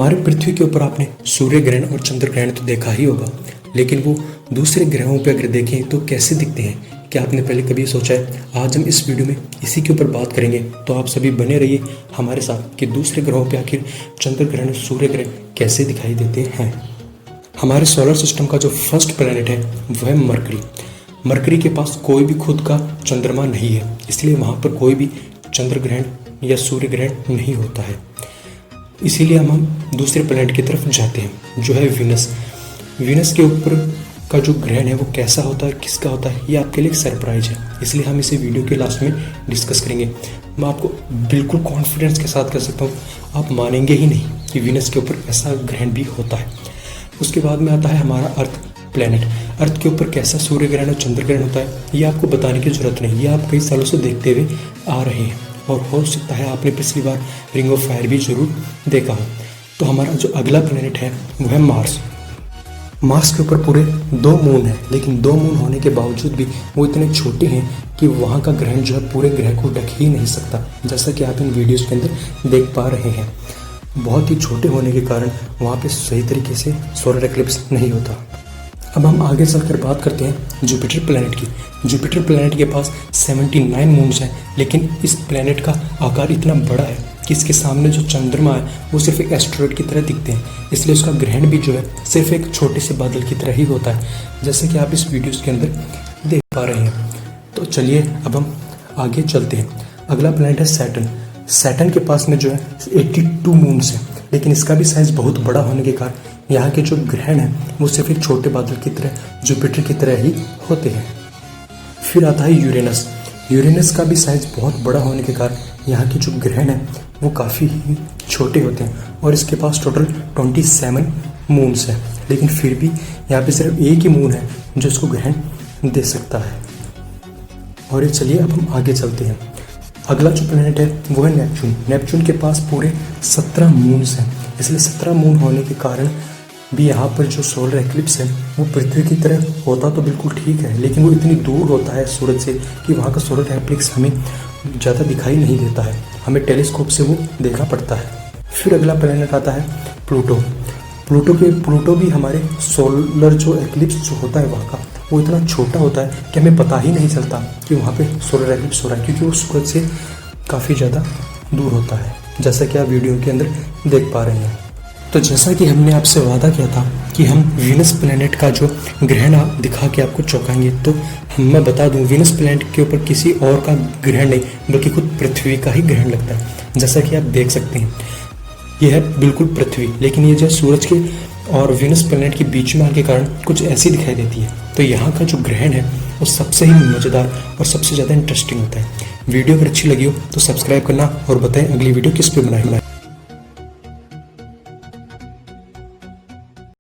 हमारे पृथ्वी के ऊपर आपने सूर्य ग्रहण और चंद्र ग्रहण तो देखा ही होगा, लेकिन वो दूसरे ग्रहों पे अगर देखें तो कैसे दिखते हैं, क्या आपने पहले कभी सोचा है? आज हम इस वीडियो में इसी के ऊपर बात करेंगे, तो आप सभी बने रहिए हमारे साथ कि दूसरे ग्रहों पे आखिर चंद्र ग्रहण और सूर्य ग्रहण कैसे दिखाई देते हैं। हमारे सोलर सिस्टम का जो फर्स्ट प्लैनेट है वो है मरकरी। मरकरी के पास कोई भी खुद का चंद्रमा नहीं है, इसलिए वहाँ पर कोई भी चंद्र ग्रहण या सूर्य ग्रहण नहीं होता है। इसीलिए हम दूसरे प्लैनेट की तरफ जाते हैं जो है वीनस। वीनस के ऊपर का जो ग्रहण है वो कैसा होता है, किसका होता है, ये आपके लिए एक सरप्राइज है, इसलिए हम इसे वीडियो के लास्ट में डिस्कस करेंगे। मैं आपको बिल्कुल कॉन्फिडेंस के साथ कह सकता हूँ, आप मानेंगे ही नहीं कि वीनस के ऊपर ऐसा ग्रहण भी होता है। उसके बाद में आता है हमारा अर्थ प्लैनेट। अर्थ के ऊपर कैसा सूर्य ग्रहण और चंद्र ग्रहण होता है ये आपको बताने की जरूरत नहीं, ये आप कई सालों से देखते हुए आ रहे हैं और हो सकता है आपने पिछली बार रिंग ऑफ फायर भी जरूर देखा हो। तो हमारा जो अगला प्लैनेट है वो है मार्स। मार्स के ऊपर पूरे 2 मून हैं, लेकिन 2 मून होने के बावजूद भी वो इतने छोटे हैं कि वहाँ का ग्रहण जो है पूरे ग्रह को ढक ही नहीं सकता, जैसा कि आप इन वीडियोज़ के अंदर देख पा रहे हैं। बहुत ही छोटे होने के कारण वहाँ पे सही तरीके से सोलर एक्लिप्स नहीं होता। अब हम आगे चलकर बात करते हैं जुपिटर प्लैनेट की। जुपिटर प्लैनेट के पास 79 मून्स हैं, लेकिन इस प्लैनेट का आकार इतना बड़ा है कि इसके सामने जो चंद्रमा है वो सिर्फ एक एस्टेरॉयड की तरह दिखते हैं, इसलिए उसका ग्रहण भी जो है सिर्फ एक छोटे से बादल की तरह ही होता है, जैसे कि आप इस वीडियोस के अंदर देख पा रहे हैं। तो चलिए अब हम आगे चलते हैं। अगला प्लैनेट है सैटर्न। सैटर्न के पास में जो है 82 मून्स हैं, लेकिन इसका भी साइज बहुत बड़ा होने के कारण यहाँ के जो ग्रहण है वो सिर्फ एक छोटे बादल की तरह जुपिटर की तरह ही होते हैं। फिर आता है यूरेनस। यूरेनस का भी साइज बहुत बड़ा होने के कारण यहाँ के जो ग्रहण है वो काफ़ी ही छोटे होते हैं और इसके पास टोटल 27 मून्स हैं, लेकिन फिर भी यहाँ पे सिर्फ एक ही मून है जो इसको ग्रहण दे सकता है। और ये चलिए अब हम आगे चलते हैं। अगला जो प्लैनेट है वो है नेपच्यून। नेपच्यून के पास पूरे 17 मून्स हैं, इसलिए 17 मून होने के कारण भी यहाँ पर जो सोलर एक्लिप्स है वो पृथ्वी की तरह होता तो बिल्कुल ठीक है, लेकिन वो इतनी दूर होता है सूरज से कि वहाँ का सोलर एक्लिप्स हमें ज़्यादा दिखाई नहीं देता है, हमें टेलीस्कोप से वो देखना पड़ता है। फिर अगला प्लैनेट आता है प्लूटो। प्लूटो भी हमारे सोलर जो एक्लिप्स जो होता है वहाँ का वो इतना छोटा होता है कि हमें पता ही नहीं चलता कि वहाँ पे सोलर एक्लिप्स हो रहा है, क्योंकि वो सूरज से काफ़ी ज़्यादा दूर होता है, जैसा कि आप वीडियो के अंदर देख पा रहे हैं। तो जैसा कि हमने आपसे वादा किया था कि हम वीनस प्लैनेट का जो ग्रहण दिखा के आपको चौंकाएंगे, तो मैं बता दूं वीनस प्लैनेट के ऊपर किसी और का ग्रहण नहीं बल्कि खुद पृथ्वी का ही ग्रहण लगता है। जैसा कि आप देख सकते हैं ये है बिल्कुल पृथ्वी, लेकिन ये जो सूरज के और वीनस प्लैनेट के बीच में आने के कारण कुछ ऐसी दिखाई देती है। तो यहाँ का जो ग्रहण है वो सबसे ही मज़ेदार और सबसे ज़्यादा इंटरेस्टिंग होता है। वीडियो अगर अच्छी लगी हो तो सब्सक्राइब करना और बताएं अगली वीडियो किस पे बनाएं।